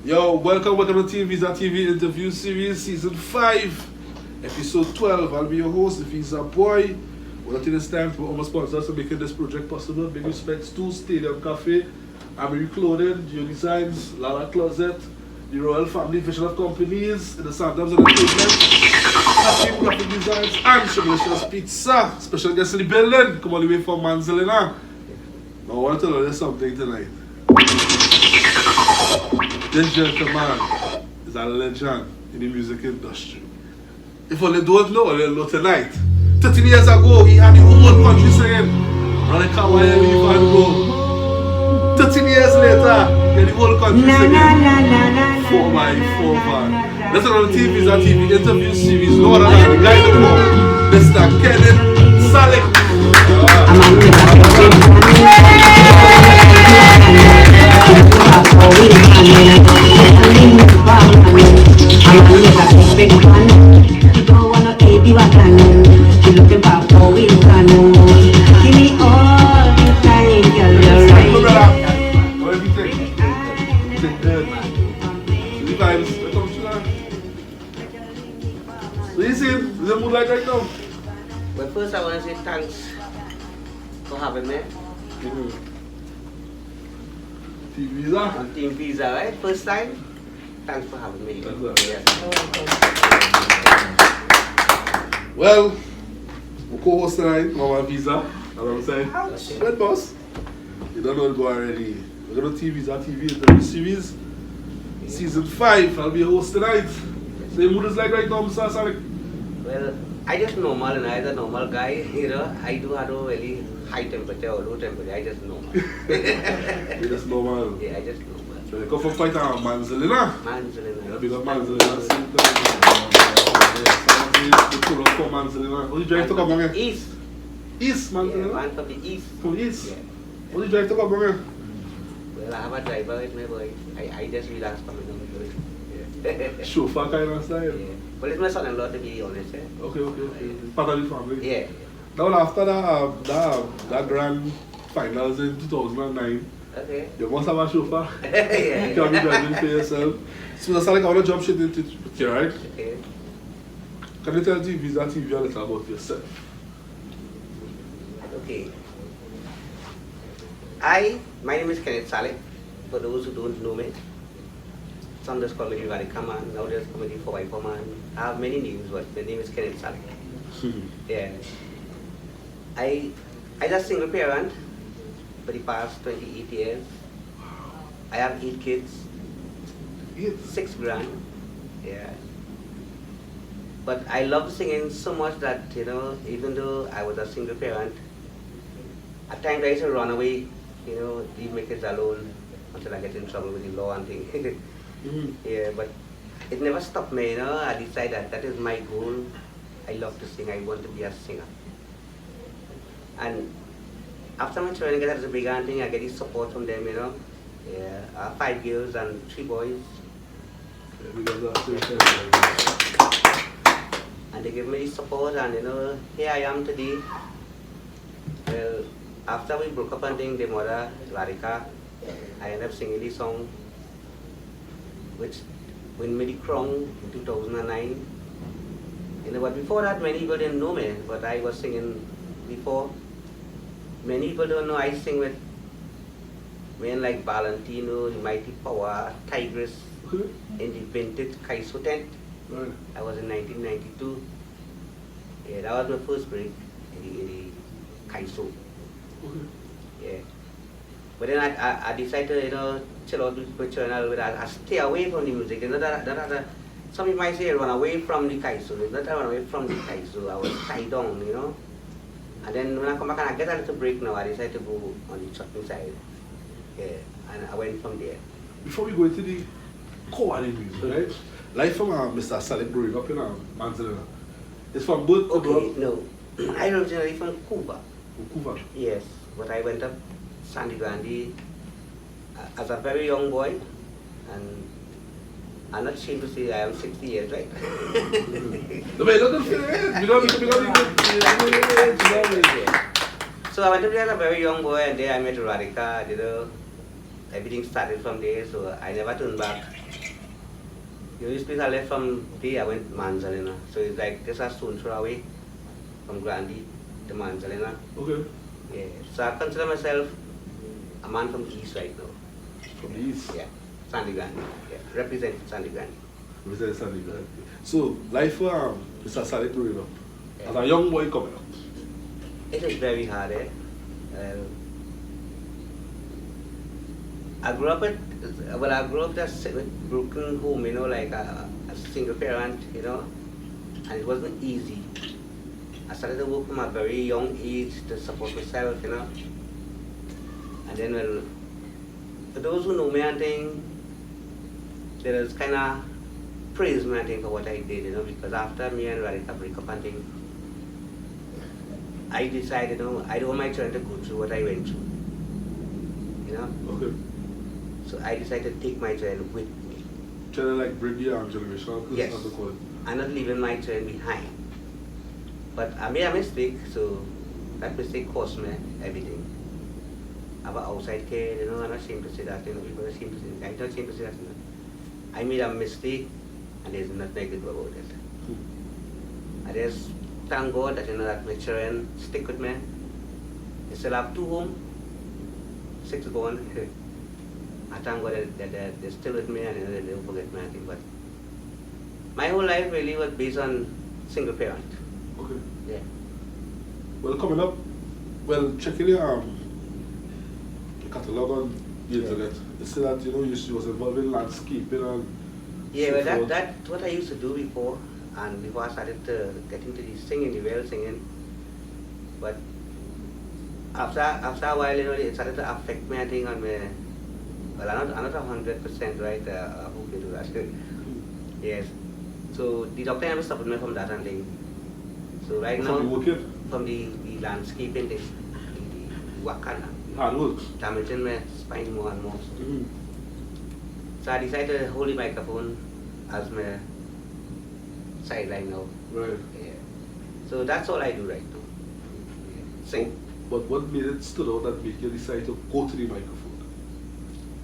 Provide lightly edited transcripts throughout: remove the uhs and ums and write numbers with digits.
Yo, welcome to TeamViza TV interview series, season 5, episode 12. I'll be your host, the Visa Boy. Well, until this time, for our sponsors for making this project possible. Big respects to Stadium Cafe, Amiri Clothing, Geo Designs, Lala Closet, the Royal Family Division of Companies, the Sandals Entertainment, Happy Graphic Designs, and Shamelicious Pizza. Special guest in the building, come all the way from Manzalina. Now, I want to tell you something tonight. This gentleman is a legend in the music industry. If only don't know, they'll know tonight. 13 years ago, he had the whole country singing, "Run come on, leave and go." 13 years later, he had the whole country singing 4x4 van. Listen on the TeamViza TV interview series, no other than the guy the more, Mr. Kenneth, Salick. Right now. But first I want to say thanks for having me. TeamViza? On TeamViza, right? First time? Thanks for having me. Yes. Well, we co-host tonight, Mama Visa, alongside Red Boss. You don't know it go already. We're going to TeamViza TV interview series, season 5. I'll be a host tonight. So your mood is like right now, Mr. Salick? Well, I just normal and I'm a normal guy, you know. I do have a really high temperature or low temperature. I just normal. You just normal? Yeah, I just normal. So you come from quite a Manzalina? Manzalina. Yeah, big up Manzalina. You pull up from Manzalina. What do you drive to come here? East. East Manzalina? Yeah, man from the east. From East? Yeah. What do you drive to come here? Well, I have a driver with me, boy. I just relax from it. Chauffeur kind of style? Yeah. Well, it's my son-in-law to be honest. Eh? Okay. Part of the family? Yeah. Now after that grand finals in 2009, okay. you must have a chauffeur. Yeah. You can't be driving for yourself. So that's like I want to jump shit into it, right? Okay. Can you tell TeamViza TV a little about yourself? Okay. My name is Kenneth Salick, for those who don't know me. Some just call me the Radical Man, now just call me the 4x4 man. I have many names, but my name is Kenneth Salick. Yeah. I just single parent for the past 28 years. I have 8 kids. 6 grand. Yeah. But I love singing so much that, you know, even though I was a single parent, at times I used to run away, you know, leave my kids alone until I get in trouble with the law and things. Yeah, but it never stopped me, you know. I decided that is my goal. I love to sing. I want to be a singer. And after my training, as a big thing, I get the support from them, you know. Yeah, I have 5 girls and 3 boys. And they give me the support, and you know, here I am today. Well, after we broke up and things, the mother, Larika, I ended up singing this song, which won me the crown in 2009. You know, but before that, many people didn't know me, but I was singing before. Many people don't know I sing with men like Valentino, the Mighty Power, Tigress, in the vintage Kaiso tent. Right. I was in 1992. Yeah, that was my first break in the Kaiso. Okay. Yeah. But then I decided to, you know, chill out with my channel. I stay away from the music. You know, some people might say I run away from the Kaiso. Not I run away from the Kaiso. I was tied down, you know. And then when I come back and I get a little break now, I decided to go on the chopping side. Yeah, and I went from there. Before we go into the core music, right? Life from Mr. Salick growing up in Manzalina. It's from both Okay, no. I originally from Cuba. From Cuba? Yes, but I went up Sandy Grande as a very young boy, and I'm not ashamed to say I am 60 years, right? No, but look So I went to there as a very young boy, and there I met Radhika. You know, everything started from there, so I never turned back. The only place I left from there, I went to Manzalina. So it's like just a stone throw away from Grandy to Manzalina. Okay. Yeah. So I consider myself a man from the East right now. From the East? Yeah. Sandy Grandy. Yeah. Represent Sandy Grandy. Represent Sandy Grandy. So, life for Mr. Salick growing up. Yeah. As a young boy coming up. It is very hard, eh? I grew up just with broken home, you know, like a single parent, you know, and it wasn't easy. I started to work from a very young age to support myself, you know. And then, well, for those who know me, I think there is kind of praise me, I think, for what I did, you know, because after me and Radhika break up, I think I decided, you know, I don't want my children to go through what I went through, you know. Okay. So I decided to take my child with me. Trying to like bring the young generation. Yes. I'm not leaving my child behind. But I made a mistake, so that mistake cost me everything. I have an outside kid, you know, I'm not ashamed to say that, you know, people are ashamed to say that. I'm not ashamed to say that, you know. I made a mistake, and there's nothing I could do about it. I just thank God that, you know, that my children stick with me. They still have 2 home, 6 gone. I thank God that they're still with me and, you know, they don't forget me, I think. But my whole life really was based on single parent. Okay. Yeah. Well, coming up, well, checking your catalogue on the internet, you see that, you know, you was involved in landscaping and yeah, so but forth. that's what I used to do before, and before I started to get into the singing, the real singing. But after a while, you know, it started to affect me, I think, on my, well, I'm not 100% right, who can do that. Yes. So the doctor never stopped me from that and thing. So right now, from the landscaping, the wakana, hard work. damaging my spine more and more. So I decided to hold the microphone as my sideline now. Right. Yeah. So that's all I do right now. Yeah. Sing. But what made it stood out that made you decide to go to the microphone?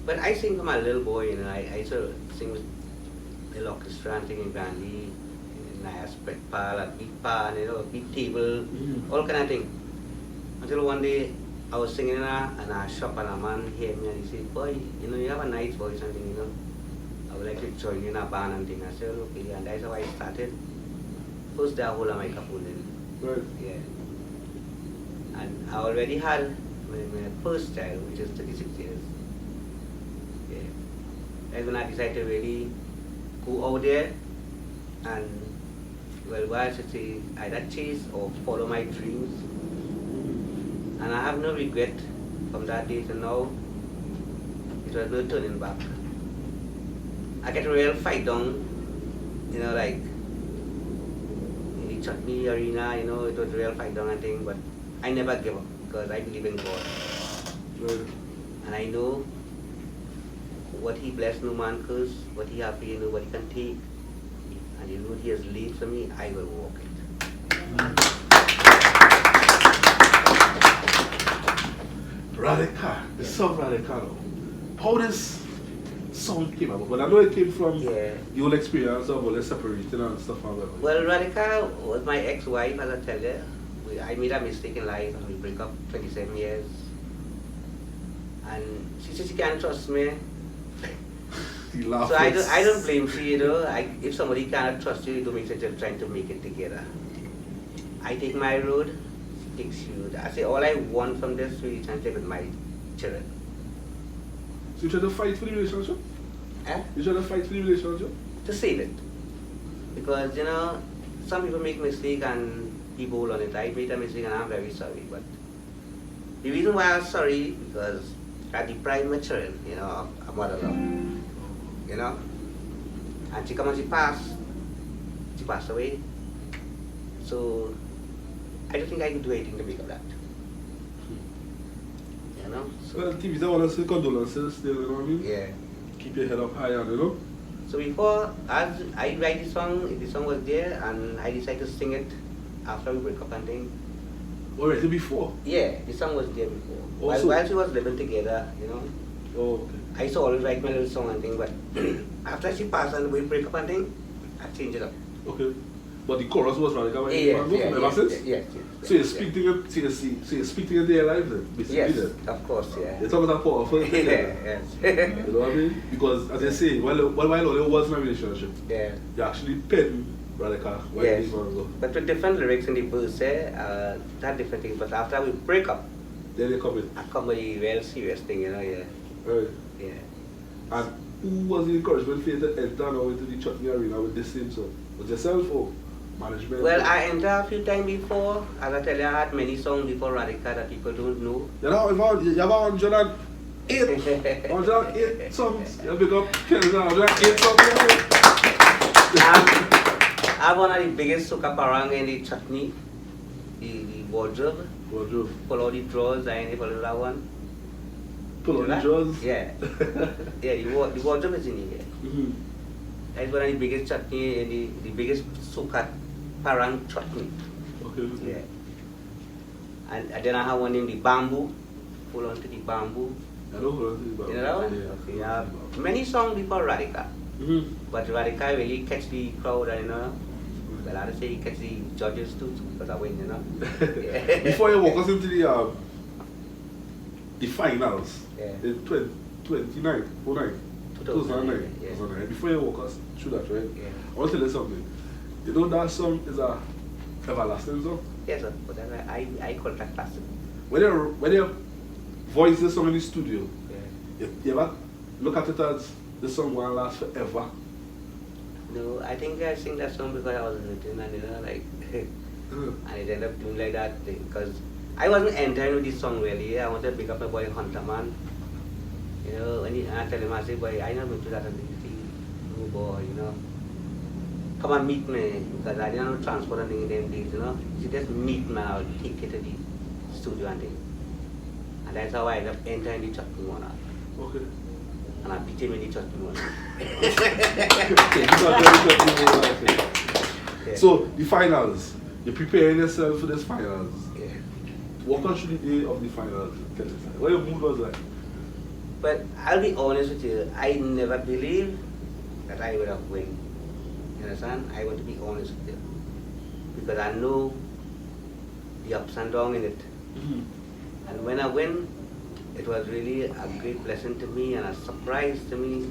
But I sing from a little boy, you know. I used to sing with the orchestra and singing Gandhi, and I spread pal and beat pan, you know, beat table, all kind of thing. Until one day I was singing in a shop and a man heard me and he said, boy, you know, you have a nice voice and thing, you know. I would like to join you in a band and thing. I said, okay, and that's how I started. First day I hold a microphone in. Right. Yeah. And I already had my first child, which is 36 years. Yeah. That's when I decided to really go out there and, well, what I should say, either chase or follow my dreams. And I have no regret from that day to now. It was no turning back. I get a real fight down, you know, like in the chutney arena, you know, it was a real fight down and thing, but I never give up because I believe in God. Right. And I know what He blessed, no man curse, what He happy, nobody can take. And the road He has laid for me, I will walk it. Radical. The song Radical. How this song came about? Well, I know it came from your experience of all the separating and stuff and whatever. Well, Radhika was my ex-wife, as I tell you. I made a mistake in life and we break up 27 years. And she said she can't trust me. So I don't blame you, you know. If somebody cannot trust you, don't make sense of trying to make it together. I take my road, she takes you. I say all I want from this relationship with my children. So you try to fight for the relationship? You try to fight for the relationship? To save it. Because, you know, some people make mistake and be bold on it. I made a mistake and I'm very sorry. But the reason why I'm sorry, because I deprived my children, you know, of mother love. You know? And she come and she passed away. So I don't think I can do anything to make up that. You know? So, well, TeamViza want to say condolences still, you know what I mean? yeah. Keep your head up high and, you know? So before, as I write the song was there and I decided to sing it after we break up and thing. Already before? Yeah, the song was there before. Also, While she was living together, you know. Oh, okay. I used to always write my little song and thing, but after she passed and we break up and thing, I changed it up. Okay. But the chorus was Radical Yes, ever since? yes. So you speak to your, so you speak to your day life then, basically. Yes, then. of course, yeah. You're talking about powerful thing. Yes. You know what I mean? Because as I say, while it was my relationship, Yeah. you actually penned Radical. Yes. But with different lyrics in the verse, that different things. But after we break up, Then they come in. I come with a real serious thing, you know, yeah. Right. Yeah. And who was the encouragement for you to enter now into the chutney arena with this same song? Was yourself or management? Well, I entered a few times before. As I tell you, I had many songs before Radical that people don't know. You have 108, 108 songs. You pick up Kenneth, 108 songs. I have one of the biggest soca parang in the chutney, the wardrobe. Wardrobe. Pull all the drawers, I ain't follow that one. Pull all the drawers? Yeah. Yeah, the wardrobe is in here. Mm-hmm. That's one of the biggest chutney and the biggest soca parang chutney. Okay. Yeah. And then I have one in the bamboo. Pull on to the bamboo. I don't know what You know that one? Yeah. Okay, I have many songs before Radical. Mm-hmm. But Radical really catch the crowd, and you know. Well, I'd say he catch the judges too, because I win, you know. Yeah. Before you walk us into the finals, Yeah. in 2009, 2009, yeah. 2009, before you walk us through that, right? Yeah. I want to tell you something. You know that song is a everlasting song? Yes, sir. But then I call that classic. When you voice the song in the studio, Yeah. you ever look at it as the song will last forever? No, I think I sing that song because I was written and you know, like, and it ended up doing like that thing. Because I wasn't entering with this song really. I wanted to pick up my boy Hunter Man. You know, and I tell him, I say, boy, I never been to that and oh boy, you know. Come and meet me, because I didn't know transport and thing in them days, you know. You just meet me, I'll take you to the studio and thing. And that's how I ended up entering the chutney one. Okay. And I beat him in the chutney one. Yeah. So, the finals. You're preparing yourself for this finals. Yeah. Walk us through the day of the finals. What your mood was like? But I'll be honest with you, I never believed that I would have won. You understand? I want to be honest with you. Because I know the ups and downs in it. Mm-hmm. And when I win, it was really a great blessing to me and a surprise to me.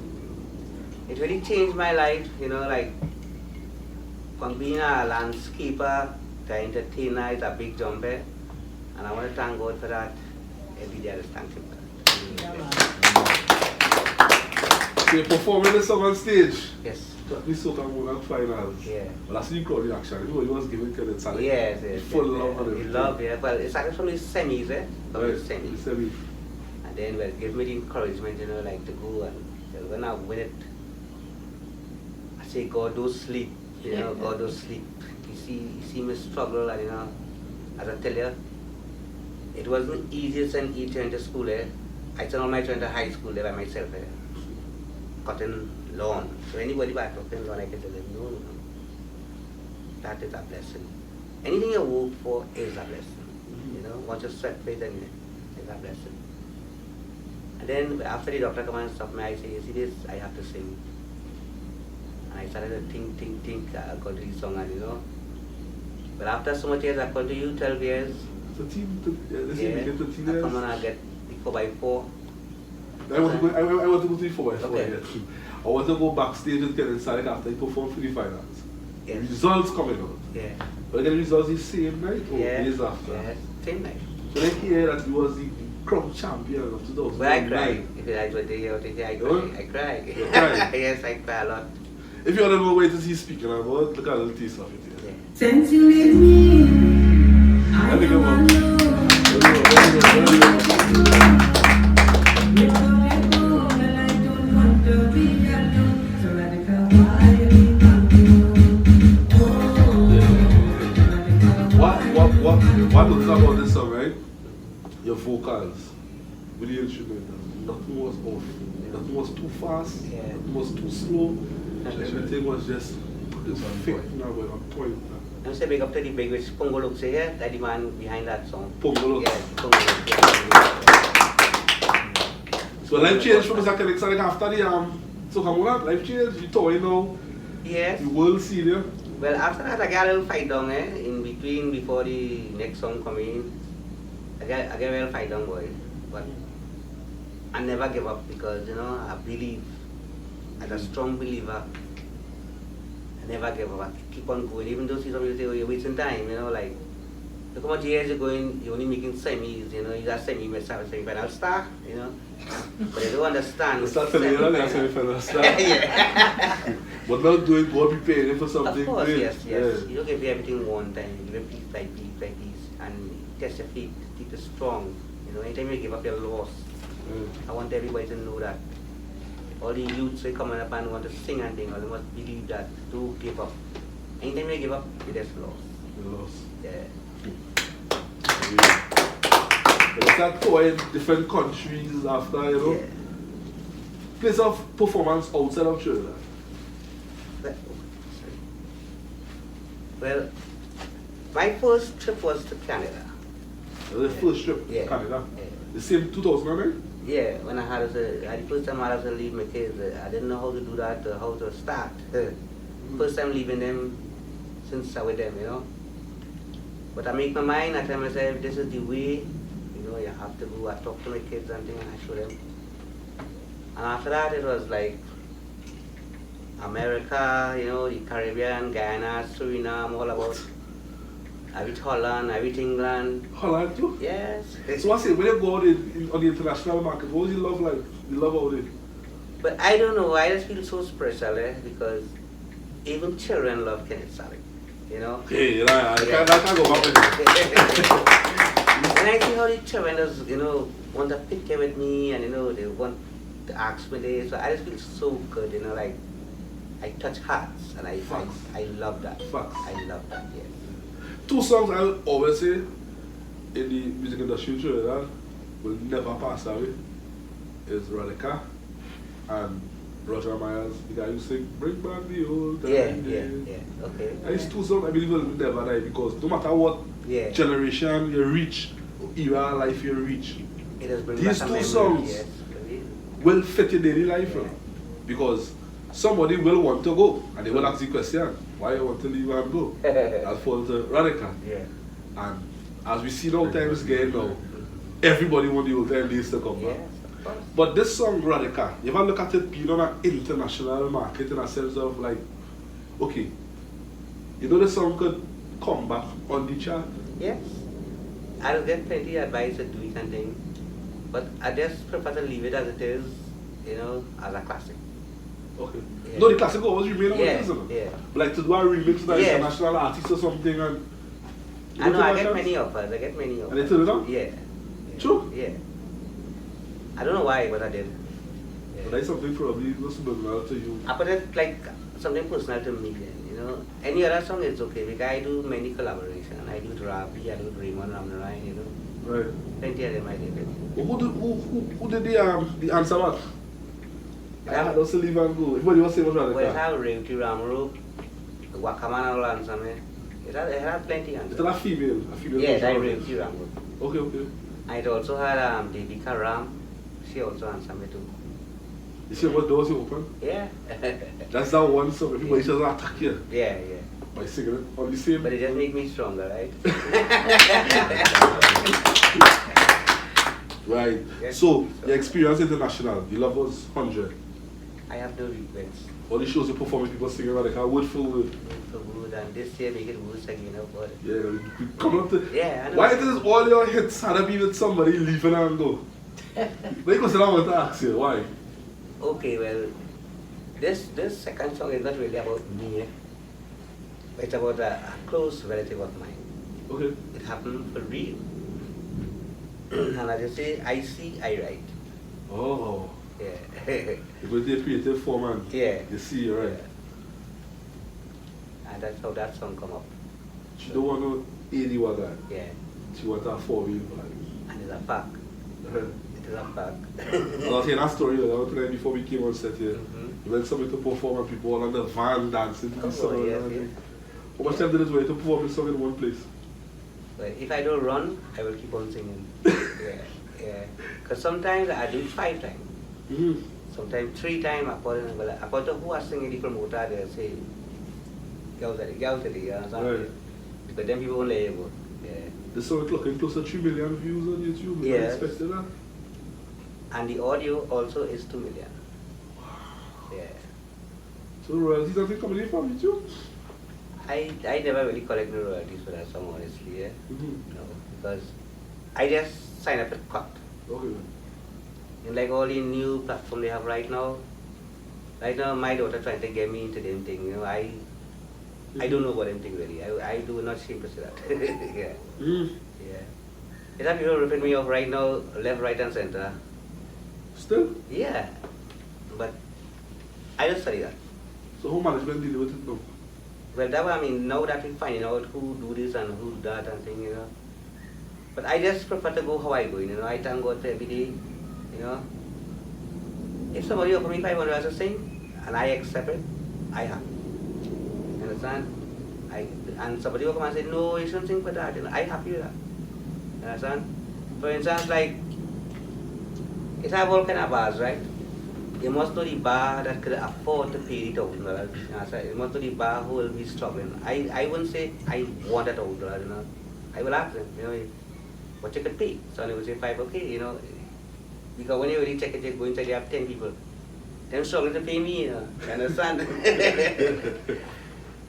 It really changed my life, you know, like from being a landscaper to entertainer is a big jump there. And I want to thank God for that. Every day I just thank Him for that. So you're performing the song on stage? Yes. That we saw on finals. Yeah. Well, I see the crowd reaction. You know, he was giving Kenneth Salick. Yes. Full love and He everything. love, yeah. Well, it's actually from his semis, eh? From Right. his semis. Semi. And then, well, give me the encouragement, you know, like to go and when I win it, I say, God, don't sleep. You know, God, don't sleep. You see me struggle, and you know, as I tell you, it wasn't easy to send each into school, eh? I sent all my children to high school there by myself, eh? Cutting lawn. So anybody back cutting lawn, I can tell them, no. That is a blessing. Anything you work for is a blessing. You know, once you sweat paid, then it's a blessing. And then after the doctor come and stop me, I say, you see this, I have to sing. And I started to think, I got this song, and you know. But after so much years, I called to you, 12 years. So team, let's Yeah, say we get 13 I years. come and I get the 4x4. I want to go to the 4x4. Okay. Yes. I want to go backstage with Kenneth Salick after he performed for the finals. Yes. The results coming out. Yeah. But again, the results the same night or days after. Yes, same night. So they hear that he was the crown champion of 2009. But I cried. If you like what they hear, I cry. I cry. You cry? Yes, I cry a lot. If you want to know what it is he's speaking about, look at a little taste of it here. Yeah. Since you leave me, I Let me go on. What was about this song, right? Your vocals with the instrument. Nothing was off. Nothing was too fast. Yeah. Nothing was too slow. Everything was just perfect now, on point. I'm saying big up to the big which Pongo looks here, that the man behind that song. Pongo Looks. Yes, Pongo Looks. So life changed for Mr. Kenneth Salick after the so come on, life changed. You told now. Yes. The world senior. Well, after that, I got a little fight down in between before the next song come in. I got a little fight down, boy. But I never give up because, you know, I believe, as a strong believer, I never give up. I keep on going. Even though some people say, oh, you're wasting time, you know, like, look how much years you're going, you're only making semis, you know, you got semi-final star, you know. But they don't understand. It's not telling you that they're semi-final star. Yeah. But not doing go be paying for something. Of course, great. yes. Yeah. You don't give everything one time. You give piece by piece, and test your faith, keep it strong. You know, anytime you give up, you're lost. I want everybody to know that. All the youths they coming up and want to sing and thing, or they must believe that. Don't give up. Anytime you give up, you're just lost. You're lost. Yeah. You start touring different countries after, you know. Yeah. Place of performance outside of Trinidad. Well, my first trip was to Canada. That was the first trip Yeah. to Canada. Yeah. The same 2009? Yeah, when I had the first time I had to leave my kids, I didn't know how to do that, how to start. First time leaving them since I was with them, you know. But I make my mind, I tell myself, this is the way, you know, you have to go. I talk to my kids and things and I show them. And after that, it was like America, you know, the Caribbean, Guyana, Suriname, all about. I reach Holland, I reach England. Holland too? Yes. So I say, when you go out on the international market, what was your love like? You love out there? But I don't know, I just feel so special because even children love Kenneth Salick, you know. Hey, I can't go back with When I see how the children just, you know, want a picture with me and, you know, they want to ask me this, so I just feel so good, you know, like I touch hearts and I love that. Facts. I love that, yes. Two songs I'll always say in the music industry in Trinidad will never pass away is Radica and Roger Myers, the guy who sing Bring Back the Old Time. Yeah, okay. And these two songs I believe will never die because no matter what generation you reach, or era of life you reach, It has bring these back a two memory, songs yes. will fit your daily life. Yeah. Because somebody will want to go and they will ask the question, why you want to leave and go? I'll fall to Radica. Yeah. And as we see now times getting now, everybody want the old time days to come back. Yes, of course. But this song Radica, you ever look at it being on an international market in a sense of like, okay, you know the song could come back on the chart? Yes. I'll get plenty of advice to do it and things. But I just prefer to leave it as it is, you know, as a classic. Okay. Yeah. No, the classic always remain on Yeah, it, isn't it? yeah. Like to do a remix to an Yeah. international artist or something and... I know, I get get many offers, And they turn it down? Yeah. True? Yeah. I don't know why, but I did. But that's something probably was personal to you. I put it like something personal to me then, you know. Any other song is okay, because I do many collaborations. I do with Ravi, I do with Raymond Ramnarai, you know. Right. Plenty of them I did it. Who did the answer back? I had also leave and go. Everybody was saying was Radica. Well, it had Revti Ramru, Wakaman all answer me. It had plenty answers. Is that a female? A female Yes, I version of it? Revti Ramru. Okay, okay. I also had Devika Ram. She also answered me too. You see what doors you open? Yeah. That's that one song. Everybody just attack you Yeah. by singing it on the same. But it just makes me stronger, right? Right. Yes. So, your experience international, you love us 100. I have no regrets. All the shows you perform with people singing Radica, word for word. For good, and this year make it worse again, but Yeah, we come up to. yeah, I know. Why it is all your hits had to be with somebody leaving and go? Because I want to ask you, why? Okay, well, this second song is not really about me. It's about a close relative of mine. Okay. It happened for real. And I just say, I see, I write. Oh. Yeah. Because they're creative form and Yeah. you see, you're right. Yeah. And that's how that song come up. She don't want no 80 watt. Yeah. She wants a 4-wheel. And it's a fact. It is a fact. I was hearing that story the other time before we came on set here. Mhm. We went somewhere to perform and people all on the van dancing to the Oh, song. yes, and yes. How much time did it wait to perform the song in one place? But if I don't run, I will keep on singing. Yeah. Because sometimes I do it 5 times. Sometimes 3 times according to who are singing the promoter, they say, girls, you understand? Right. But then people won't let it go. Yeah. This song clocking close to 3 million views on YouTube. You Yes. expected that? And the audio also is 2 million. Yeah. So royalties are coming in from YouTube? I never really collect the royalties for that song, honestly, yeah. No, because I just sign up at cut. Okay. And like all the new platform they have right now, my daughter trying to get me into them thing, you know, I don't know what them thing really. I do not seem to say that. Yeah. Yeah. Is that people ripping me off right now, left, right and center? Still? Yeah. But I don't study that. So how management deal with it now? Well, that I mean, now that we're finding out who do this and who do that and thing, you know. But I just prefer to go how I go, you know. I thank God for every day, you know. If somebody offer me $500 to sing and I accept it, I have. You understand? And somebody will come and say, no, you shouldn't sing for that. You know, I happy with that. You understand? For instance, like, it have all kind of bars, right? You must know the bar that could afford to pay the $1,000. You must know the bar who will be struggling. I wouldn't say I want that $1,000, you know. I will ask them, you know, what you could pay. So they will say 5, okay, you know. Because when you really check it, you go inside, you have 10 people. They're struggling to pay me, you know. You understand?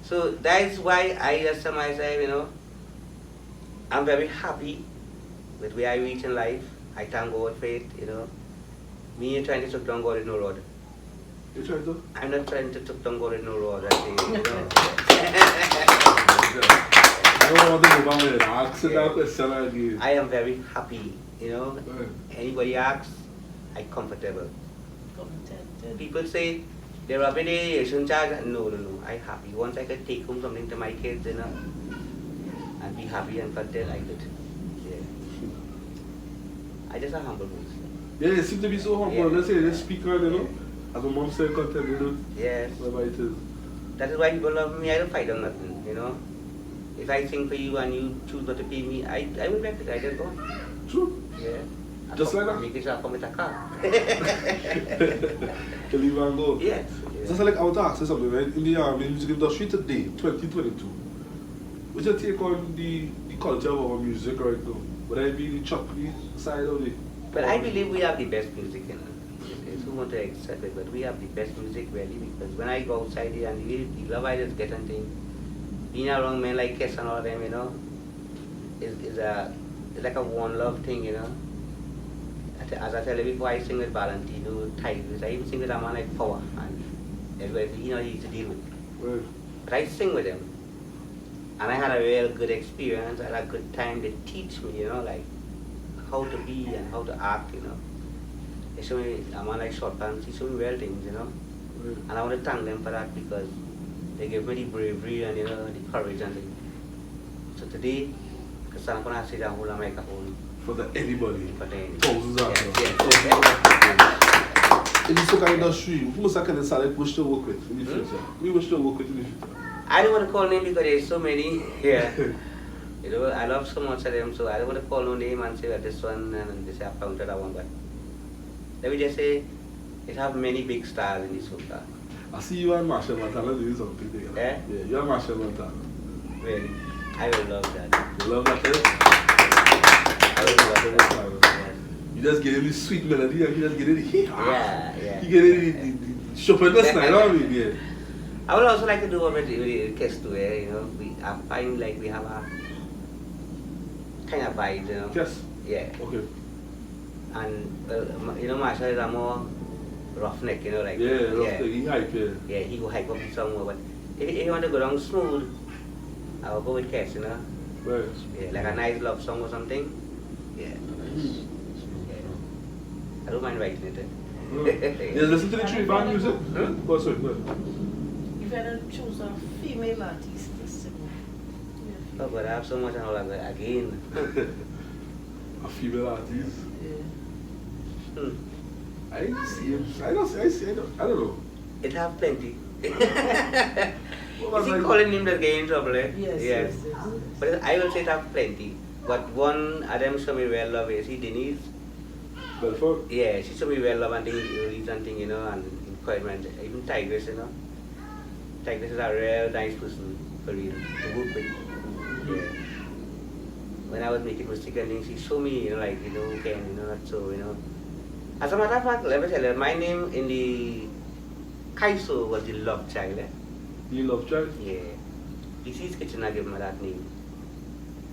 So that's why I just tell myself, you know, I'm very happy with where I reach in life. I thank God for it, you know. Me trying to took down God with no rod. You trying to? I'm not trying to took down God with no rod, I think, you know. I don't want to go back there. Answer that question again. I am very happy, you know. Right. Anybody asks, I'm comfortable. People say, they're happy they shouldn't charge. No. I'm happy. Once I can take home something to my kids, you know, and be happy and content, I did. Yeah. I just a humble person. Yeah, it seems to be so humble. Yeah. Let's say, let's speak on, you know. As a mom said, content, you know. Yes. Whatever it is. That is why people love me. I don't fight on nothing, you know. If I sing for you and you choose not to pay me, I will respect it. I just go. True. Yeah. Just like that? Make it come with a car. To leave and go. Yes. Just like I want to ask you something, right? In the music industry today, 2022, what's your take on the culture of our music right now? Would I be the chocolate side of it? But I believe we have the best music, you know. It's who want to accept it, but we have the best music really, because when I go outside here and the love I just get and thing, being around men like Kenneth and all of them, you know, is like a one love thing, you know. As I tell you before, I sing with Valentino, Tigers, I even sing with a man like Power, and everybody, you know, he used to deal with. Right. But I sing with him, and I had a real good experience. I had a good time. They teach me, you know, like how to be and how to act, you know. They show me a man like Short Pants. He showed me real things, you know. Right. And I want to thank them for that because they gave me the bravery and, you know, the courage and things. So today, because I'm gonna sit down and hold a microphone. For anybody. For them. Thousands of Yes. In the soca industry, who must I kind of Salick wish to work with in the future? We wish to work with in the future. I don't want to call name because there's so many here. You know, I love so much of them, so I don't want to call no name and say that this one and this I found that one. But let me just say, it have many big stars in the soca. I see you and Marshall Montana doing something together. Eh? Yeah, you and Marshall Montana. Really, I will love that. You love that, eh? I will love that. You just get in this sweet melody and you just get in the Yeah. You get in the Chopin style, you know what I mean? Yeah. I would also like to do one with the kids too, you know. I find like we have a kind of vibe, you know. Yes. Yeah. Okay. And you know, Marshall is a more roughneck, you know, like Roughneck, he hype, yeah. Yeah, he will hype up the song more. But if you want to go down smooth, I will go with Kenneth, you know. Right. Yeah, like a nice love song or something. Yeah. I don't mind writing it. Yeah, listen to the tree band music. Go sorry, go ahead. If I don't choose a female artist to sing. Oh, but I have so much and all that again. A female artist. Yeah. I see him. I don't know. It have plenty. What Is he was calling him that get in trouble, eh? Yes. But I will say it have plenty. But one of them show me real love is he Denise. Belfort? Yeah, she showed me well love and things and thing, you know, and encouragement. Even Tigress, you know. Tigress is a real nice person for real to work with. Yeah. When I was making mistakes and things, she showed me, you know, like, you know, Ken, you know, not so, you know. As a matter of fact, let me tell you, my name in the Kaiso was the love child, eh? You love child? Yeah. DC's kitchen, I give me that name.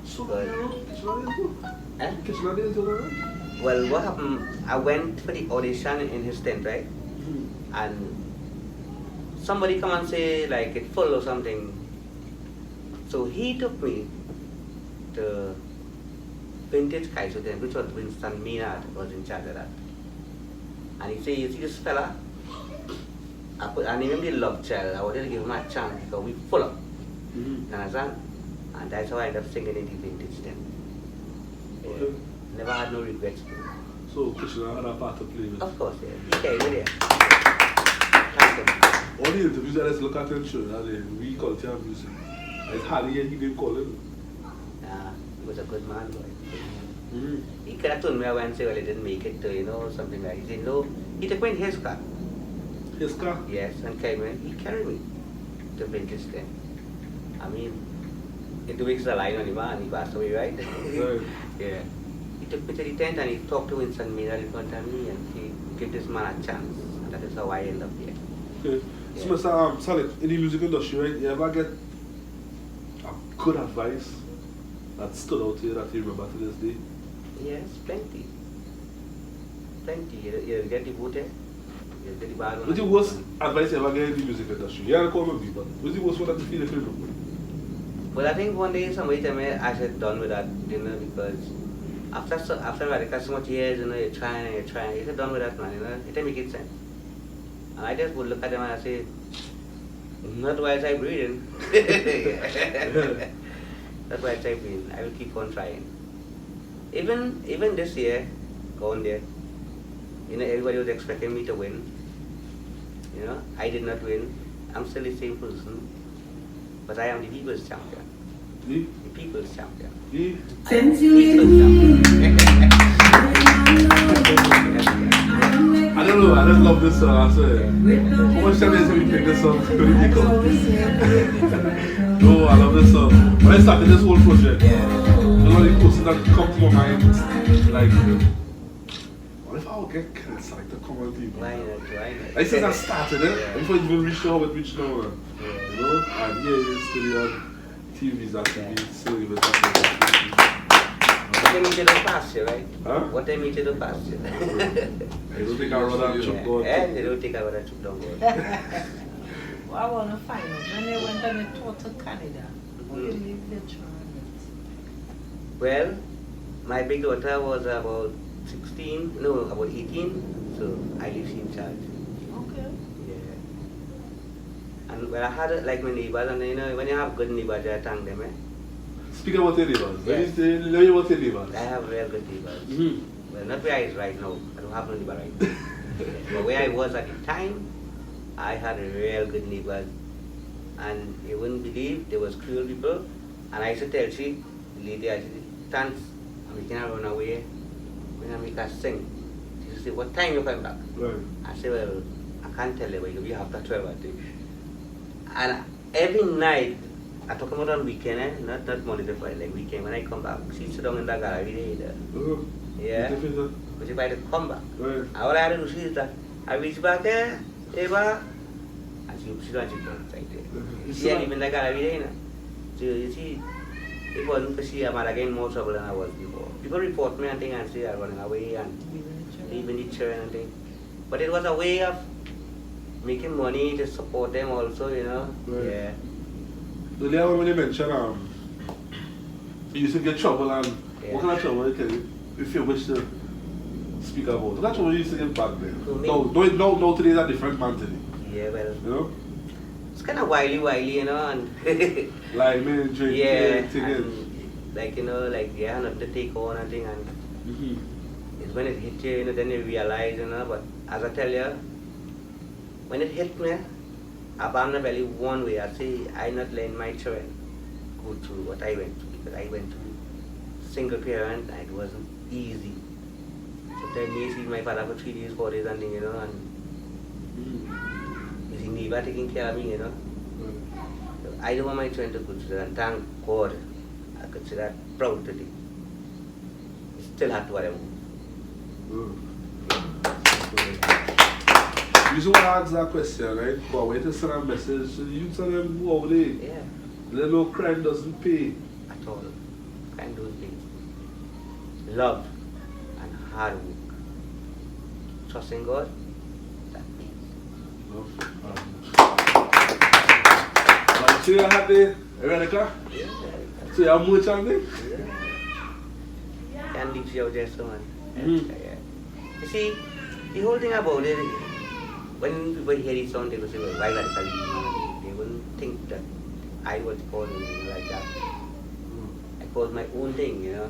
So, But- Kitchener too? Eh? Kitchener too, right? Well, what happened, I went for the audition in his tent, right? And somebody come and say like it full or something. So he took me to vintage Kaiso tent, which was Winston Maynard was in charge of that. And he said, you see this fella? I named him the love child. I wanted to give him a chance because we full up. You understand? And that's how I ended up singing in the vintage tent. Yeah. Okay. Never had no regrets. So Kitchener had a part to play with. Of course, yeah. Okay, we're there. Thank you. All the interviews that I look at and show that they reculture music. It's hardly he didn't call it. Nah, he was a good man, boy. He could have told me I went and say, well, he didn't make it to, you know, something like that. He said, no. He took me in his car. His car? Yes, and he carried me to vintage tent. I mean, in 2 weeks alive on him, and he passed away, right? Right. Yeah. He took me to the tent and he talked to Winston Maynard in front of me and he gave this man a chance. And that is how I ended up here. Okay. Yeah. So, Mr. Salick, in the music industry, right, you ever get a good advice that stood out to you that you remember to this day? Yes, plenty. Plenty. You get the booty, you get the bad one. What's the worst advice you ever get in the music industry? You can't call me, but what's the worst one that you feel if you know? Well, I think one day somebody told me I should done with that, you know, because after like so much years, you know, you're trying, you should done with that, man, you know, it didn't make it sense. And I just would look at them and I say, not while I breathing. That's why I say breathing. I will keep on trying. Even this year, going there, you know, everybody was expecting me to win. You know, I did not win. I'm still the same person, but I am the people's champion. Me? The people's champion. Me? Since you People's with me, champion. I don't know, I just love this song. I swear. How much time is it we pick this song? No, I love this song. When I started this whole project, a lot of the questions that come to my mind, like, what if I would get Kenneth Salick to come on TV? Why not? Like since I started it, Yeah. before it even reached how it reached now, man. Yeah. You know? And here it is still on TeamViza TV, still give it up. What they meet to the pasture, right? Huh? What they meet to the pasture. I don't think I run that chuck going. And they don't take out that chuk down board. Well, I want to find out when they went on a tour to Canada, how you live the transit. Well, my big daughter was about 16, no, about 18, so I live in charge. Okay. Yeah. And well, I had like my neighbors, and you know, when you have good neighbors, I thank them, eh? Speak about your neighbors. Yes. Let me about your neighbors. I have real good neighbors. Mm-hmm. Well, not where I is right now. I don't have no neighbor right now. But where I was at the time, I had real good neighbors. And you wouldn't believe there was cruel people. And I used to tell she, the lady, I said, thanks, I'm making her run away. When I make her sing, she used to say, what time you come back? Right. I said, well, I can't tell you, but you'll be after 12 I think. And every night, I talk about on weekend, not Monday to Friday, like weekend, when I come back, she sit down in the gallery there. Yeah. But if I had to come back, Right. all I had to do is that I reach back there, Eva, and she don't sit down right there. She ain't even like gallery there, you know. So you see, if it wasn't for she, I might have gained more trouble than I was before. People report me and things and say I'm running away and leaving the children and things. But it was a way of making money to support them also, you know. Right. Yeah. Earlier when you mentioned you used to get trouble and Yeah. what kind of trouble you can if you wish to speak about? What kind of trouble you used to get back then? To me? No, today is a different man today. Yeah, well, You know? it's kind of wily, you know, and Like me drinking, yeah, taking. and like, you know, like, yeah, nothing to take on and thing, and it's when it hit you, you know, then you realize, you know, but as I tell you, when it hit me, I banged the belly one way. I say, I not letting my children go through what I went through, because I went through single parent and it wasn't easy. Sometimes me see my father for 3 days, 4 days and thing, you know, and you see neighbor taking care of me, you know. So I don't want my children to go through that, and thank God I could say that proud today. It's still hard to whatever. You just want to ask that question, right? But when you send a message, you tell them go over there. Yeah, Let no crime doesn't pay. at all. Kind those things. Love and hard work. Trusting God, that means. So you're happy, Veronica? Yeah. So you have much on it? Can leave you out there so much. Mhm. Yeah. You see, the whole thing about it, when people hear this song, they will say, well, why radical? They wouldn't think that I was calling you like that. I called my own thing, you know.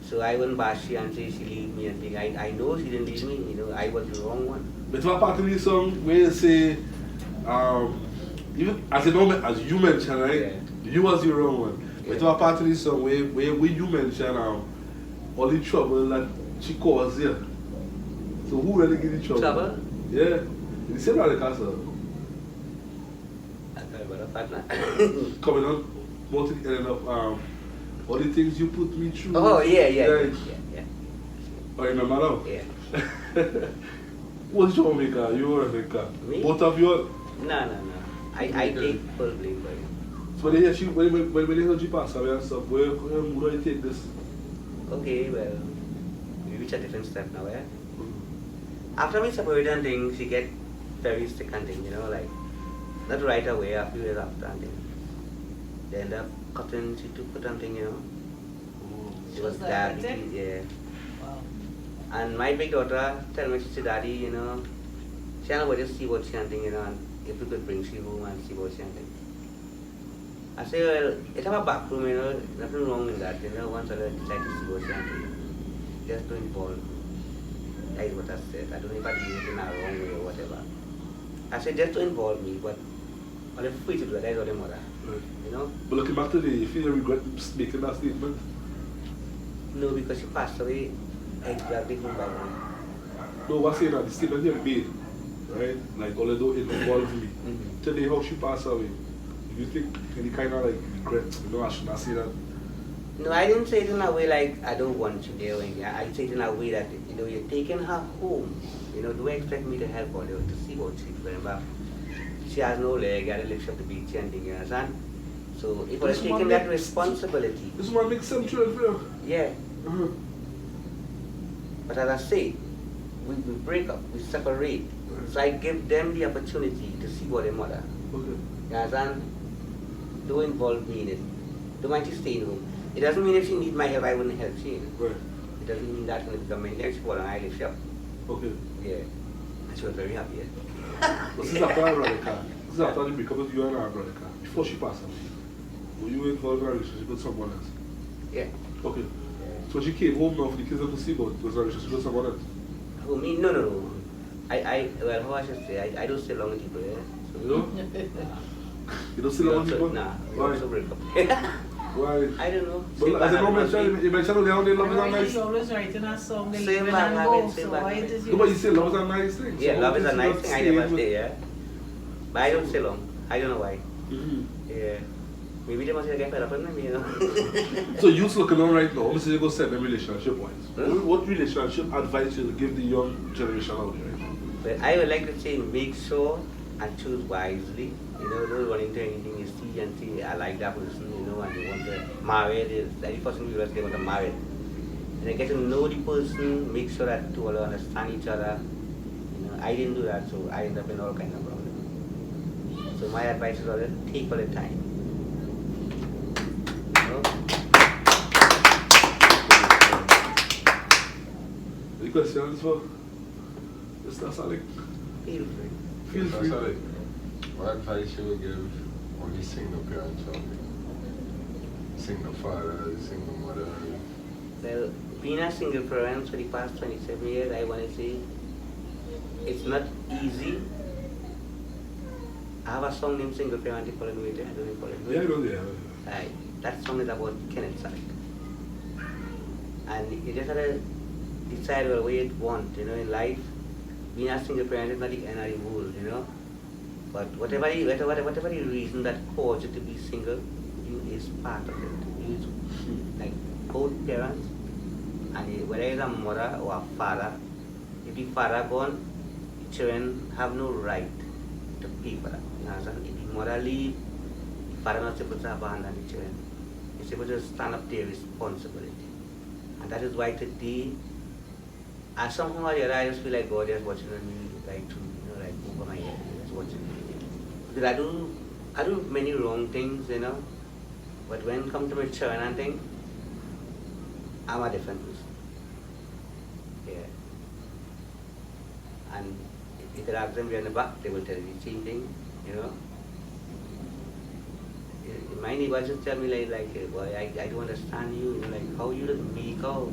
So I wouldn't bash you and say she leave me and thing. I know she didn't leave me, you know, I was the wrong one. But what part of this song where you say, even as you mentioned, right? Yeah. You was the wrong one. But what part of this song where you mentioned all the trouble that she caused here. So who really give the trouble? Trouble? Yeah. You say about the castle. I thought about a partner. Coming on, more to the end of all the things you put me through. Oh, yeah. Oh, you remember now? Yeah. What's your maker? You were a maker. Me? Both of you. No. I take full blame for it. So when they hear she, when they heard you pass away and stuff, where do you take this? Okay, well, we reach a different step now, eh? After we separated and things, she get very sick and things, you know, like, not right away, a few years after and things. They end up cutting, she took put and thing, you know. She was diabetes, yeah. Wow. And my big daughter tell me, she said, Daddy, you know, she don't know see what she and thing, you know, and if we could bring she home and see what she and thing. I say, well, it's have a back room, you know, nothing wrong with that, you know, once I decide to see what she and thing. Just to involve. That is what I said. I don't know if I did it in a wrong way or whatever. I said just to involve me, but all I'm free to do that is all the mother. Right. You know? But looking back today, you feel you regret making that statement? No, because she passed away exactly from by then. No, what's saying that the statement you made, right? Like, although it involved me. Mm-hmm. Today, how she passed away, do you think any kind of like regret? You know, I should not say that. No, I didn't say it in a way like I don't want you there. I said it in a way that, you know, you're taking her home. You know, do you expect me to help her to see what she's doing? But she has no leg, I lift up the beach and thing, you understand? So if I was taking that responsibility. This one makes sense for you. Yeah. But as I say, we break up, we separate. So I give them the opportunity to see what their mother. Okay. You understand? Don't involve me in it. Don't mind you staying home. It doesn't mean if she needs my help, I wouldn't help she. Right. It doesn't mean that when it become my next one and I lift up. Okay. Yeah. And she was very happy. Yeah. But this is after I brought the car. This is after the breakup with you and I brought the car. Before she passed away. Were you involved in a relationship with someone else? Yeah. Okay. So she came home now for the kids to see about was a relationship with someone else? Who, me? No. Well, how I should say, I don't stay long with people, yeah. So, You know? You don't see we that also, people? nah, we Why? also break up. Why? I don't know. But as you mentioned, you mentioned only how they love is a nice. You always writing a song, they Same leave it bad and habit, go. same So bad why habit. it is No, but you say love is a nice thing. Yeah, So love is a it's nice not thing, I staying never with- stay, yeah. But I don't stay long. I don't know why. Mhm. Yeah. Maybe they must get fed up with me, you know. So youth looking on right now, I'm saying you go set them relationship wise. Hmm? What relationship advice you give the young generation out there? But I would like to say make sure and choose wisely. You know, don't run into anything you see and say, I like that person, you know, and they want to marry it. Any person you they want to marry. And then get to know the person, make sure that two all understand each other. You know, I didn't do that, so I ended up in all kinds of problems. So my advice is always take all the time. You know? Any questions for Mr. Salick? Feel free. Feel free. Sorry. What advice you would give only single parents out there? Single fathers, single mothers. Well, being a single parent for the past 27 years, I want to say it's not easy. I have a song named Single Parent, I don't know if you follow it. Yeah, I know they have. Right. That song is about Kenneth Salick. And you just have to decide what way you want, in life. Being a single parent is not the end of the world, But whatever the reason that caused you to be single, you is part of it. You is like both parents, and whether it's a mother or a father, if the father gone, the children have no right to pay for that. You understand? If the mother leave, the father not supposed to abandon the children. He's supposed to stand up to their responsibility. And that is why today, and somehow or the other, I just feel like God is watching on me, like over my head, He's watching me. Because I do many wrong things, but when it comes to my children and things, I'm a different person. Yeah. And if you could ask them behind the back, they will tell you the same thing, My neighbors just tell me like, boy, I don't understand you, like how you look meek out,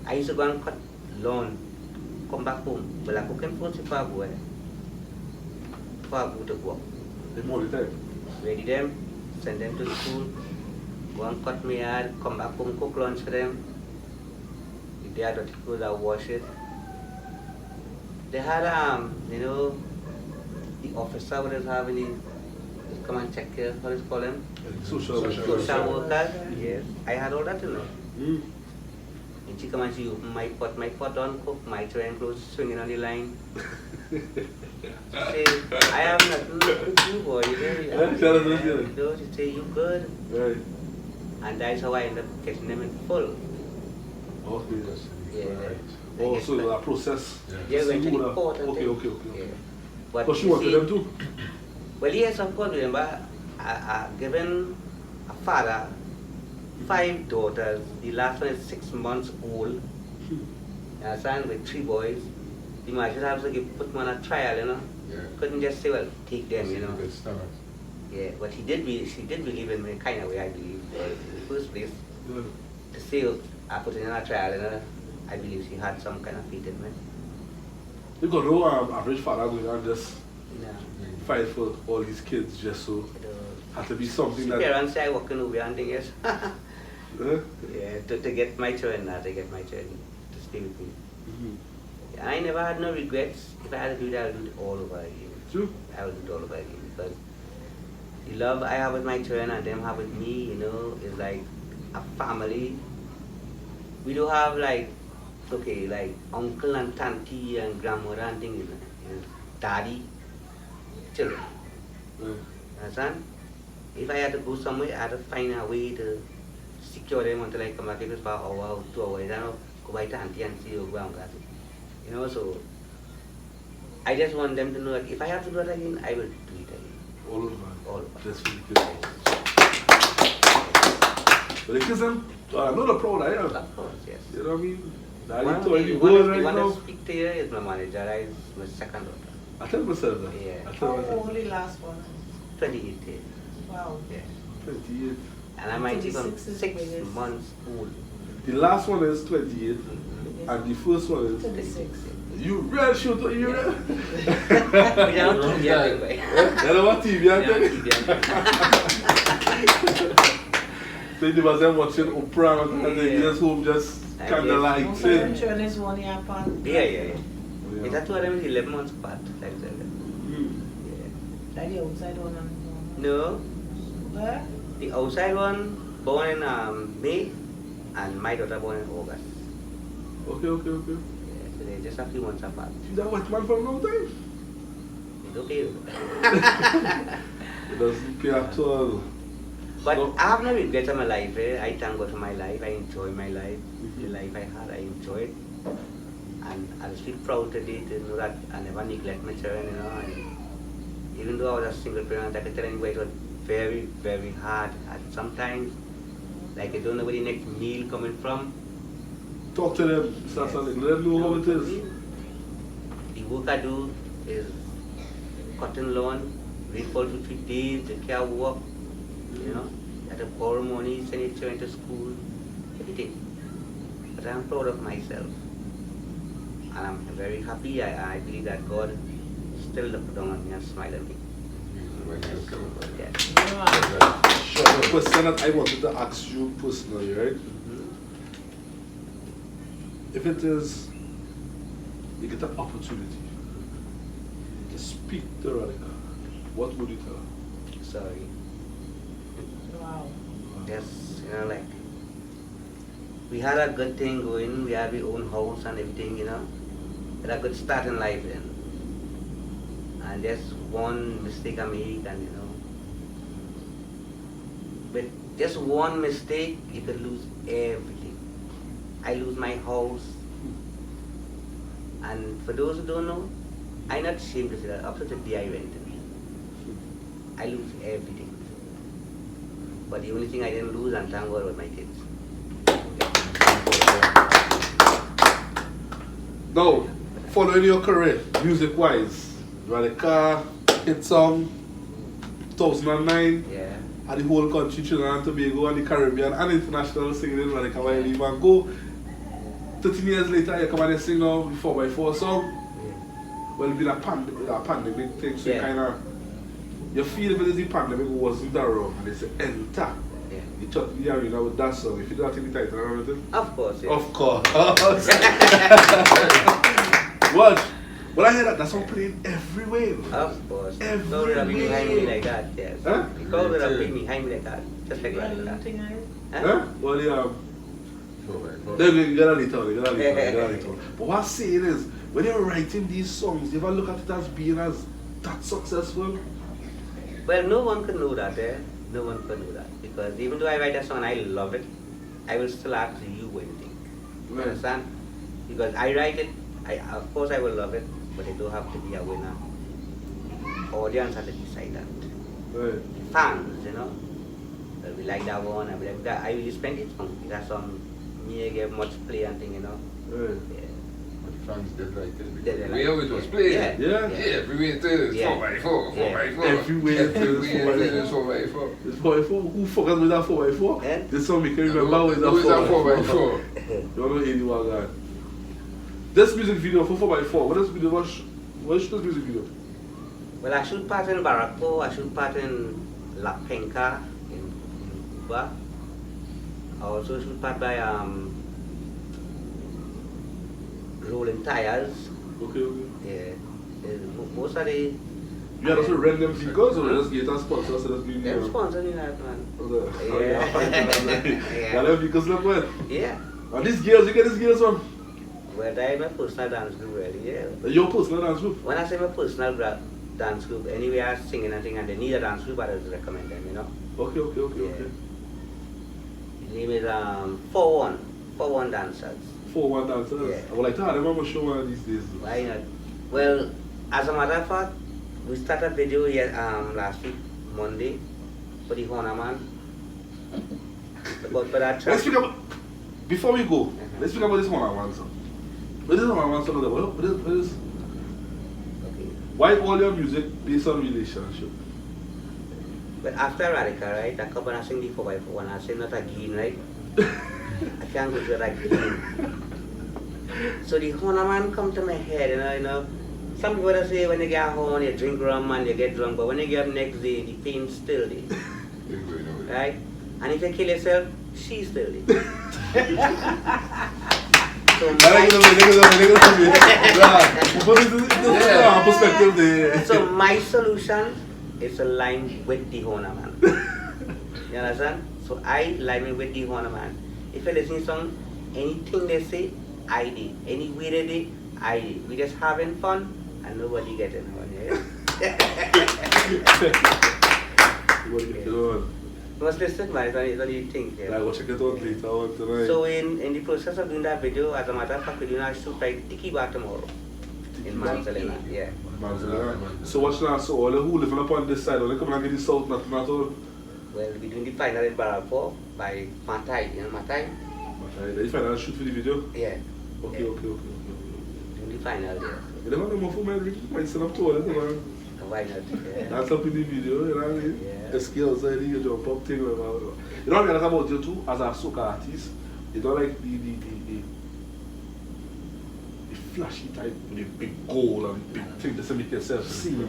I used to go and cut lawn, come back home, but I cook him for before I go to work. The morning time. Ready them, send them to school, go and cut my yard, come back home, cook lunch for them. If they had dirty clothes, I wash it. They had, the officer would have any, come and check care, how do you call them? Social Workers, yes. I had all that, Mm. And she come and she open my pot on cook, my children clothes swinging on the line. She say, I have nothing to do, boy. She say, you good. Right. And that's how I end up getting them in full. Okay. Yeah. Right. Oh, so that process. Yeah, went to the smoother. court and Okay. Yeah. But But she you wanted see- them too? Well, yes, of course, remember, given a father 5 daughters, the last one is 6 months old, son with 3 boys, the marshal has to put him on a trial, Yeah. Couldn't just say, well, take them, Good start. Yeah, but she did believe in me, kind of way, I believe, in the first place. Yeah. To say I put it in a trial, I believe she had some kind of faith in me. Because no average father going and just You know, fight for all these kids just so had to be something the that. parents say I work in Uber and thing, yes. Eh? Yeah, to get my children to stay with me. Mhm. Yeah, I never had no regrets. If I had to do that, I'll do it all over again. True. I will do it all over again because the love I have with my children and them have with me, is like a family. We don't have like uncle and auntie and grandmother and things, It's daddy, children. Right. Understand? If I had to go somewhere, I had to find a way to secure them until I come back. If it's for an hour or 2 hours, I don't go by to auntie and see you go and get it. So I just want them to know that if I have to do it again, I will do it again. All over. All over. Just for the kids. But the kids, I know the proud I am. Of course, yes. You know what I mean? Daddy One told you of good the right one now. that speak to you is my manager. I is my second daughter. I tell myself that. Yeah. I How tell myself. old the last one? 28 years. Wow. Yeah. 28. And I might take on 26 is 6 biggest. months old. The last one is 28, and the first one is. 36. You real shoot, you real? We don't do the other way. You know what TV I think? So you was them watching Oprah and they Yeah. just home just kind of like Most of them saying. children is 1 year apart. Yeah. It's that two of them is 11 months apart. Like that. Mm. Yeah. Like the outside one and No, where? the outside one born in May, and my daughter born in August. Okay. Yeah, so they're just a few months apart. She's that white man for a long time. It's okay. It doesn't pay at all. But No. I have no regrets in my life. I thank God for my life. I enjoy my life. Mhm. The life I had, I enjoy it. And I feel proud today to know that I never neglect my children, And even though I was a single parent, I can tell anybody it was very, very hard. And sometimes, like I don't know where the next meal coming from. Talk to them, start something. Let them know how it is. The work I do is cutting lawn, rainfall for 3 days, the care work, I have to borrow money, send your children to school, everything. But I'm proud of myself. And I'm very happy. I believe that God still look down on me and smile at me. Yes. The question that I wanted to ask you personally, right? Mhm. if it is, you get an opportunity to speak to Radhika, what would you tell her? Sorry. Wow. Just, you know, like, we had a good thing going, we had our own house and everything, you know. We had a good start in life then. And just one mistake I made, and you know, with just one mistake, you could lose everything. I lose my house. And for those who don't know, I'm not ashamed to say that up to the day I went in, I lose everything. But the only thing I didn't lose, and thank God, was my kids. Now, following your career, music-wise, you had a car, hit song, 2009, Yeah. and the whole country, Trinidad and Tobago, and the Caribbean, and international singing in Radhika while you even go. 13 years later, you come and you sing now the 4x4 song. Well, it's been a pandemic thing, so you Yeah. kind of, you feel if it is the pandemic wasn't around, and they say enter. Yeah. You touch the arena with that song. If you don't think the title or anything. Of course, yeah. Of course. What? But I hear that song playing everywhere. Of course. Every God would have been way. behind me like that, yes. Huh? God would have been behind me like that, just like You that. don't think I... Huh? Well, yeah. Oh, You gotta later. But what I'm saying is, when you're writing these songs, you ever look at it as being as that successful? Well, no one could know that, eh? No one could know that. Because even though I write a song and I love it, I will still ask you what you think. You Right. understand? Because I write it, of course I will love it, but it don't have to be a winner. Audience has to decide that. Right. Fans, you know, well, we like that one, and we like that. I will spend it on that song. Me get much play and thing, you know. Right. Yeah. Fans did like it. Did they We like always it? was playing. Yeah. Yeah. Yeah, everywhere it is. Yeah. 4x4, 4x4. Everywhere it is, Everywhere it is 4x4. It's 4x4. Who forgot with that 4x4? Eh? This song we can remember with that Who is that 4x4. 4x4? You don't know anyone guy. This music video for 4x4, what is video? What is this music video? Well, I shoot part in Barraco, I shoot part in La Penca in Cuba. I also shoot part by Rolling Tires. Okay. Yeah. Most of the You had also rent them vehicles or just get a sponsor so that's being they're sponsoring that, man. Yeah. You have vehicles like what? Yeah. And these girls, you get these girls from? Well, that is my personal dance group, really, yeah. Your personal dance group? When I say my personal dance group, anyway, I sing anything and they need a dance group, I just recommend them, you know. Okay. Yeah. The name is 4-1 Dancers. 4-1 dancers? Yeah. I would like to have them on my show one of these days. Why not? Well, as a matter of fact, we started a video here last week, Monday, for the Honor Man. But for that Let's track, speak about, before we go, let's speak about this Honor Man song. What is Honor Man song? What is, okay. why all your music based on relationship? But after Radhika, right, I come and I sing the 4x4 and I say not again, right? I can't go to it again. So the Honor Man come to my head, you know. Some people that say when you get home, you drink rum and you get drunk, but when you get up next day, the pain's still there. Right? And if you kill yourself, she's still there. So my solution is to line with the Honor Man. You understand? So I line with the Honor Man. If you listen to song, anything they say, I did. Any way they did, I did. We just having fun and nobody getting on, yeah? You must listen, man. It's what you think. Yeah. I will check it out later on tonight. So in the process of doing that video, as a matter of fact, we're doing a shoot like Tiki Bar tomorrow in Manzalina. Yeah. So what's now? So all the who living up on this side, only come and get the south, nothing at all. Well, we're doing the final in Barraco by Matai. You know Matai? Then you find out shoot for the video? Yeah. Okay. Doing the final there. You don't know more for my might send up to all man. Why not? Yeah. That's up in the video, you know what I mean? Yeah. The skills, you jump up thing, whatever. You know what I mean about you too, as a soca artist, you don't like the flashy type with the big goal and big thing to make yourself seen.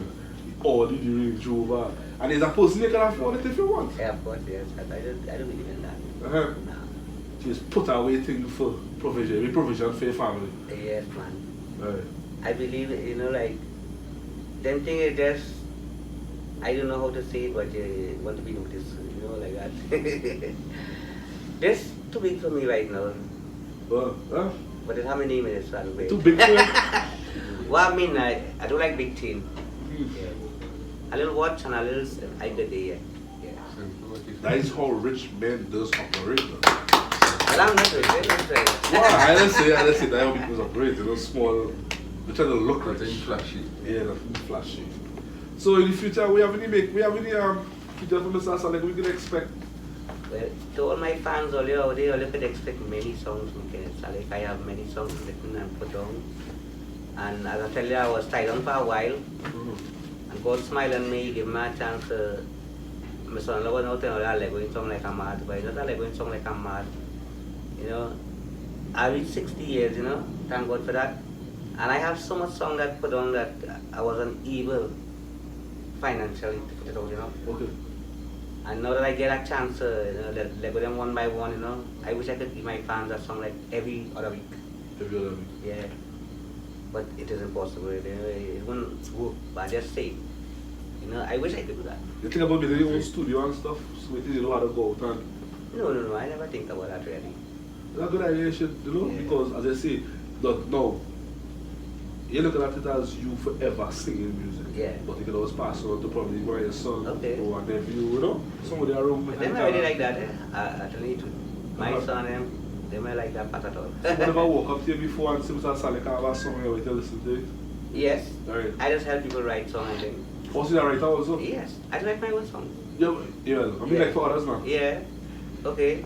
All the Range Rover. And there's a person you can afford it if you want. Yeah, of course, yes. I don't believe in that. Uh-huh. No. just put away things for provision for your family. Yes, man. Right. I believe, like, them thing is just, I don't know how to say it, but want to be noticed, like that. This too big for me right now. Huh? But it's how many minutes, so I'll wait. Too big for you? Well, I mean, I don't like big team. Yeah. A little watch and a little, I get there, yeah. That is how rich men does operate. Though. But I'm not rich, I'm not rich. Well, I don't say that how people operate, small, they try to look Nothing rich. flashy. Yeah, nothing flashy. So in the future, we have any future from Mr. Salick we can expect? Well, to all my fans all you could expect many songs from Kenneth Salick. I have many songs written and put down. And as I tell you, I was tied on for a while. And God smiled on me, give me a chance to... My son-in-law was out there, I going song like I'm mad, but not I going song like I'm mad. I reached 60 years, thank God for that. And I have so much song that put on that I wasn't able financially to put it out, Okay. And now that I get a chance to let them one by one, I wish I could give my fans that song like every other week. Every other week. Yeah. But it is impossible. It won't work. But I just say, I wish I could do that. You think about building your own studio and stuff, so it is you know how to go out and... No. I never think about that really. That's a good idea, you should, Yeah. because as I say, no, you're looking at it as you forever singing music. Yeah. But you can always pass on to probably one of your son Okay. or a nephew, somebody around But behind them I really like that. I tell you truth. My son, they might like that part at all. Whenever I walk up to you before and see Mr. Salick have a song you to listen to it? Yes. Alright. I just help people write songs and things. Also, you're a writer also? Yes. I write my own songs. Yeah, I mean like for others now. Yeah. Okay.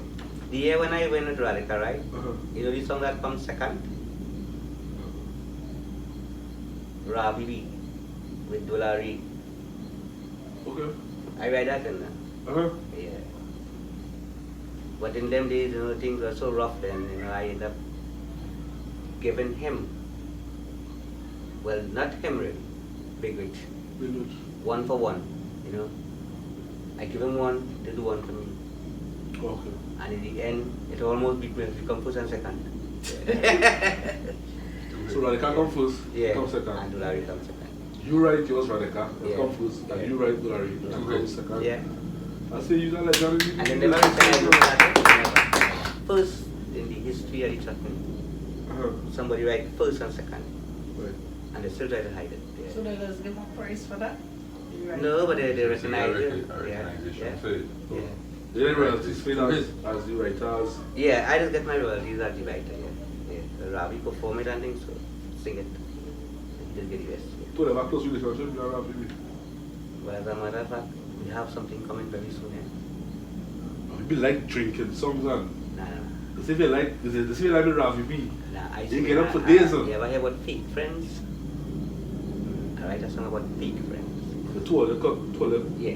The year when I went with Radica, right? Uh-huh. You know the song that comes second? Ravi with Dolari. Okay. I write that in there. Uh-huh. Yeah. But in them days, things were so rough then, I ended up giving him, well, not him really, Big Rich, Very good. one for one, I give him one, they do one for me. Okay. And in the end, it almost beat me, we come first and second. So Radhika come first, Yeah, come second. and Dolari comes second. You write yours, Radhika, Yeah. come first, and Yeah. you write Dolari, and Okay. come second. Yeah. I say you're a legend. And then never recognize me that. First in the history of the Chutney, Uh-huh. somebody write first and second, Right. and they still try to hide it. Yeah. So they just give a prize for that? Right. No, but they recognize it. Recognition for Yeah. it. Yeah. They didn't royalties paid as you writers. Yeah, I just get my royalties as the writer, yeah. So Ravi perform it and things, so sing it. He just get the rest. Yeah. To have a close relationship, you have to be. But as a matter of fact, we have something coming very soon, yeah. People like drinking songs and Nah. they say they like with Ravi B. Nah, I You sing get up for it, days, You ever hear about fake friends? I write a song about fake friends. The two of them Yeah.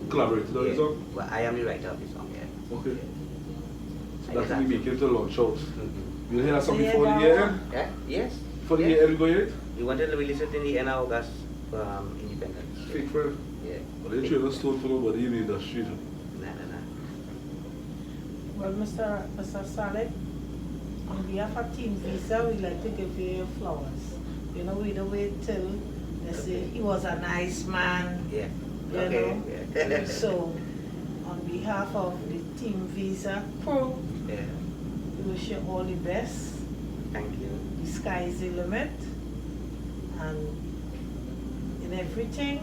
collaborated on the Yeah. song. Well, I am the writer of the song, yeah. Okay. I So that's guess when we make it to launch out. Mhm. You'll hear that song Yeah, before the that year one. end? Yeah? Yes. Before the Yeah. year end, we go yet? We wanted to release it in the end of August for Independence. Fake friend. Yeah. But they train a stone for nobody in the industry. Nah. Well, Mr. Salick, on behalf of TeamViza, we'd like to give you your flowers. We don't wait till they say he was a nice man, Yeah. you Okay. know. Yeah. So, on behalf of the TeamViza crew, Yeah. we wish you all the best. Thank you. The sky is the limit. And in everything,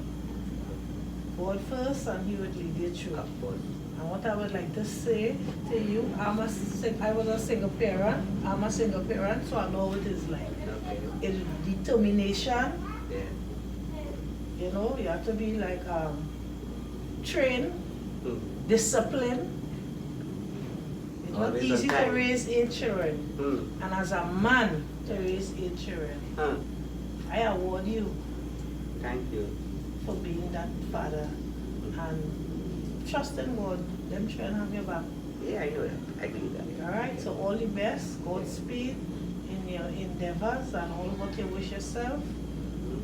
God first, and He would lead you through. Of course. And what I would like to say to you, I was a single parent. I'm a single parent, so I know what it's like. Okay. It's determination, Yeah. you have to be like trained, Hmm. disciplined. It's not Always on easy to time. raise 8 children. Hmm. And as a man to raise 8 children, Huh. I award you Thank you. for being that father and trust in God. Them children have your back. Yeah, I know that. I believe that. Alright, so all the best, Godspeed in your endeavors and all what you wish yourself.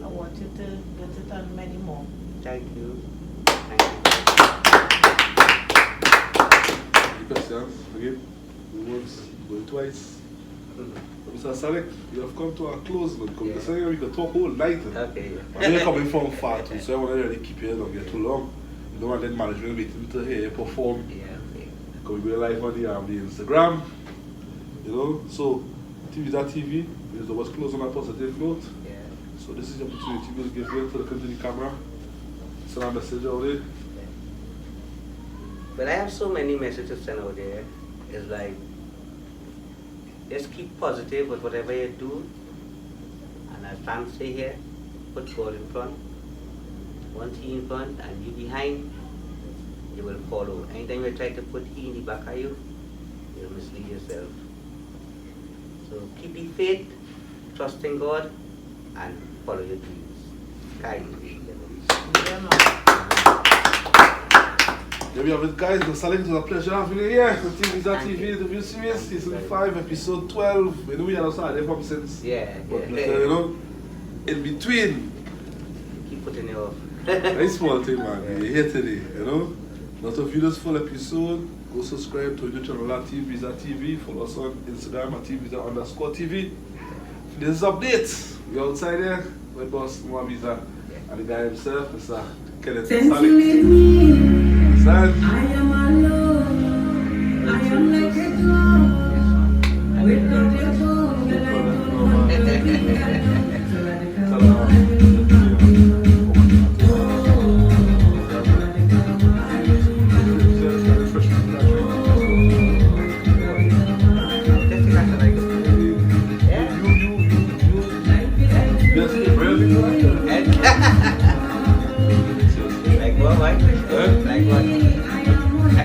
I want you to get it and many more. Thank you. Thank you. Any questions again? once, going twice. Mhm. Mr. Salick, you have come to our close, man. Come this way, we can talk all night. Okay. But we're coming from far too, so I want to really keep you, don't get too long. You don't want that management waiting to hear you perform. Yeah, okay. Because we go live on the Instagram, you know. So, TeamViza.tv is always close on a positive note. Yeah. So this is the opportunity we'll give you to look into the camera. Send a message out there. But I have so many messages to send out there. It's like, just keep positive with whatever you do. And as Sam say here, put God in front. Once he in front and you behind, you will follow. Anytime you try to put he in the back of you, you'll mislead yourself. So keep the faith, trust in God, and follow your dreams. Sky is the limit. Yeah, man. There we have it, guys. The Salick, it was a pleasure having you here. The TeamViza TV, the view series, season 5, episode 12. You know we had started from since. Yeah, But yeah. you know, in between, Keep putting it off. very small thing, man. You're here today, you know. Not to view this full episode, go subscribe to the channel at TeamViza TV. Follow us on Instagram at TeamViza_TV. This is updates. We're outside there. My boss, Visa, and the guy himself, Mr. Kenneth Since you Salick. leave me, Understand? I am alone. I am like a cloud without your